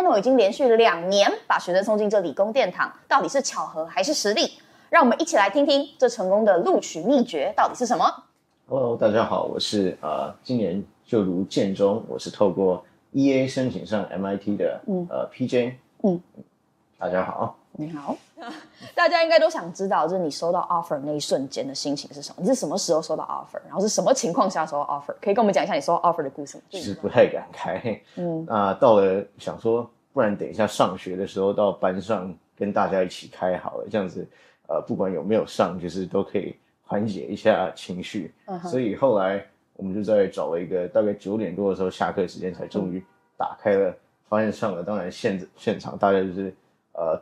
Panel 已经连续2年把学生送进这理工殿堂，到底是巧合还是实力？让我们一起来听听这成功的录取秘诀到底是什么。Hello， 大家好，我是今年就读建中，我是透过 EA 申请上 MIT 的PJ。大家好。你好。大家应该都想知道，就是你收到 offer 那一瞬间的心情是什么？你是什么时候收到 offer？ 然后是什么情况下收到 offer？ 可以跟我们讲一下你收到 offer 的故事吗？其实不太敢开。到了想说，不然等一下上学的时候到班上跟大家一起开好了，这样子不管有没有上，就是都可以缓解一下情绪。所以后来我们就在找了一个大概9点多的时候下课时间才终于打开了，发现上了。当然现场大家就是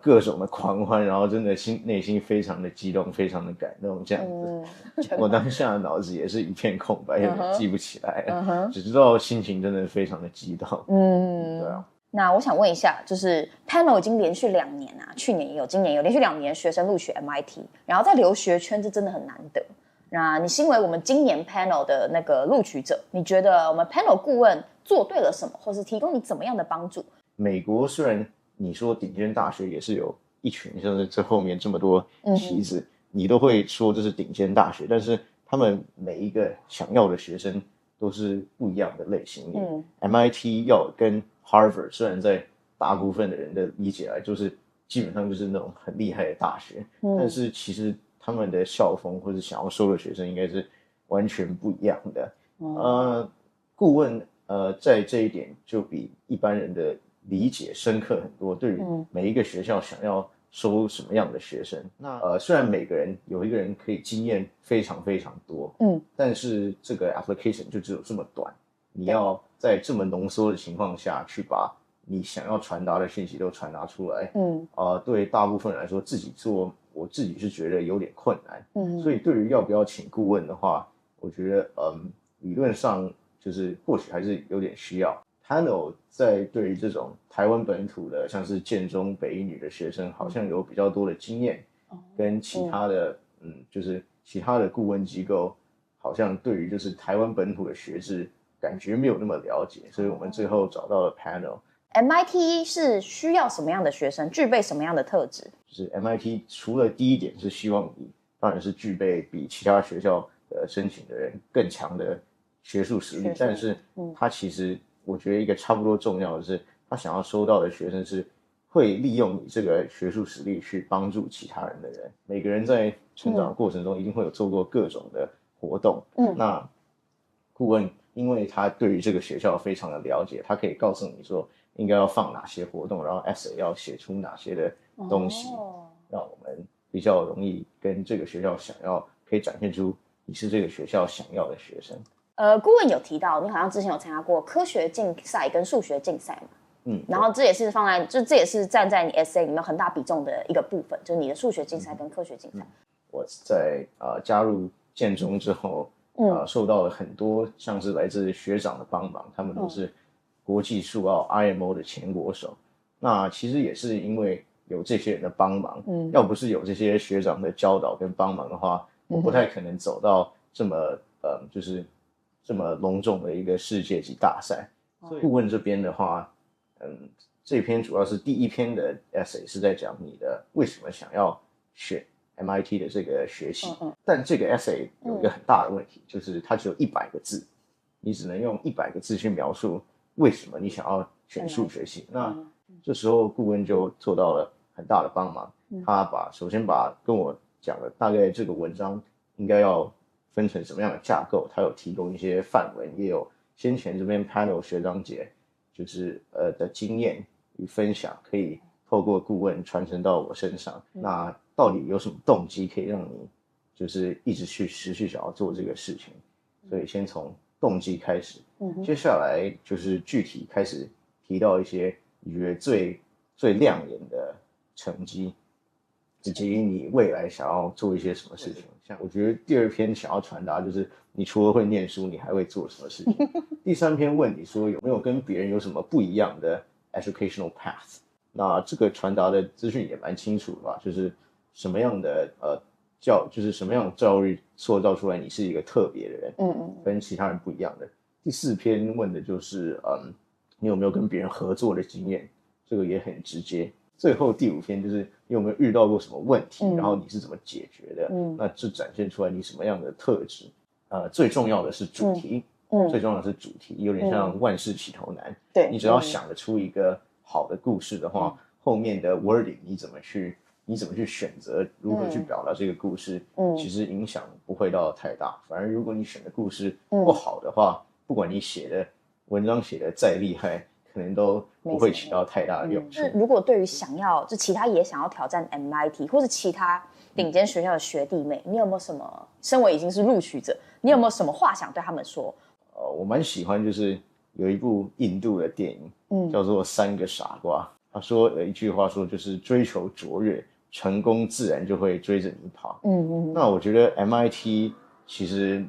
各种的狂欢，然后真的内心非常的激动，非常的感动这样子。我当下的脑子也是一片空白，有点记不起来了，只知道心情真的非常的激动。对啊。那我想问一下，就是 Panel 已经连续2年啊，去年也有，今年也有，连续2年学生录取 MIT， 然后在留学圈这真的很难得。那你身为我们今年 Panel 的那个录取者，你觉得我们 Panel 顾问做对了什么，或是提供你怎么样的帮助？美国虽然你说顶尖大学也是有一群，像是这后面这么多旗子，你都会说这是顶尖大学，但是他们每一个想要的学生都是不一样的类型。MIT 要跟 Harvard 虽然在大部分的人的理解来就是基本上就是那种很厉害的大学，但是其实他们的校风或者想要收的学生应该是完全不一样的。顾问在这一点就比一般人的理解深刻很多，对于每一个学校想要收什么样的学生。那虽然每个人有一个人可以经验非常非常多，但是这个 application 就只有这么短，你要在这么浓缩的情况下去把你想要传达的讯息都传达出来。对大部分人来说自己做，我自己是觉得有点困难。所以对于要不要请顾问的话，我觉得理论上就是或许还是有点需要。Panel 在对于这种台湾本土的，像是建中、北一女的学生，好像有比较多的经验，跟其他的就是其他的顾问机构，好像对于就是台湾本土的学制感觉没有那么了解，所以我们最后找到了 Panel。MIT 是需要什么样的学生，具备什么样的特质？就是 MIT 除了第一点是希望你当然是具备比其他学校申请的人更强的学术实力，但是他其实我觉得一个差不多重要的是，他想要收到的学生是会利用你这个学术实力去帮助其他人的人。每个人在成长的过程中一定会有做过各种的活动。那顾问因为他对于这个学校非常的了解，他可以告诉你说应该要放哪些活动，然后 essay 要写出哪些的东西，让我们比较容易跟这个学校可以展现出你是这个学校想要的学生。顾问有提到你好像之前有参加过科学竞赛跟数学竞赛嘛？然后这也是这也是站在你 essay 里面很大比重的一个部分，就是你的数学竞赛跟科学竞赛。我在加入建中之后，受到了很多像是来自学长的帮忙，他们都是国际数奥 IMO 的前国手。那其实也是因为有这些人的帮忙，要不是有这些学长的教导跟帮忙的话，我不太可能走到这么就是这么隆重的一个世界级大赛。所以顾问这边的话，这篇主要是第一篇的 essay 是在讲你的为什么想要选 MIT 的这个学系。但这个 essay 有一个很大的问题，就是它只有100个字，你只能用100个字去描述为什么你想要选数学系。那这时候顾问就做到了很大的帮忙，他首先跟我讲了大概这个文章应该要分成什么样的架构，他有提供一些范文，也有先前这边 Panel 学长姐就是的经验与分享，可以透过顾问传承到我身上。那到底有什么动机可以让你就是一直去持续想要做这个事情？所以先从动机开始，接下来就是具体开始提到一些你觉得最亮眼的成绩，以及你未来想要做一些什么事情。像我觉得第2篇想要传达就是你除了会念书，你还会做什么事情。第3篇问你说有没有跟别人有什么不一样的 educational path。那这个传达的资讯也蛮清楚的吧，就是什么样的就是什么样的教育塑造出来你是一个特别的人，跟其他人不一样的。第4篇问的就是你有没有跟别人合作的经验，这个也很直接。最后第5篇就是你有没有遇到过什么问题，然后你是怎么解决的？那这展现出来你什么样的特质？最重要的是主题，最重要的是主题，有点像万事起头难。对，你只要想得出一个好的故事的话，后面的 wording 你怎么去选择，如何去表达这个故事，其实影响不会到太大。反而如果你选的故事不好的话，不管你写的文章写的再厉害，可能都不会起到太大的用处。如果对于其他也想要挑战 MIT 或是其他顶尖学校的学弟妹，你有没有什么，身为已经是录取者，你有没有什么话想对他们说？我蛮喜欢就是有一部印度的电影，叫做《3个傻瓜》。他说有一句话说，就是追求卓越，成功自然就会追着你跑。那我觉得 MIT 其实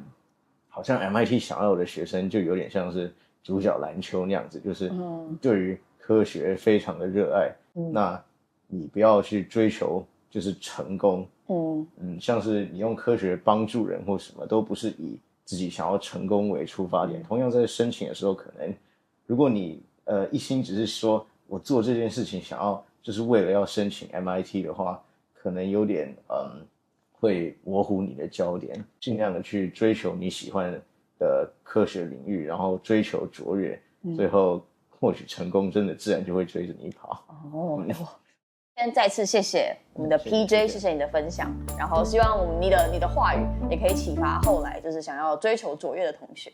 好像 MIT 想要的学生就有点像是主角篮球那样子，就是对于科学非常的热爱。那你不要去追求就是成功，像是你用科学帮助人或什么，都不是以自己想要成功为出发点。同样在申请的时候，可能如果你一心只是说我做这件事情想要就是为了要申请 MIT 的话，可能有点会模糊你的焦点。尽量的去追求你喜欢的科学领域，然后追求卓越，最后或许成功真的自然就会追着你跑。今天再次谢谢我们的 PJ， 谢谢你的分享，然后希望你的话语也可以启发后来就是想要追求卓越的同学。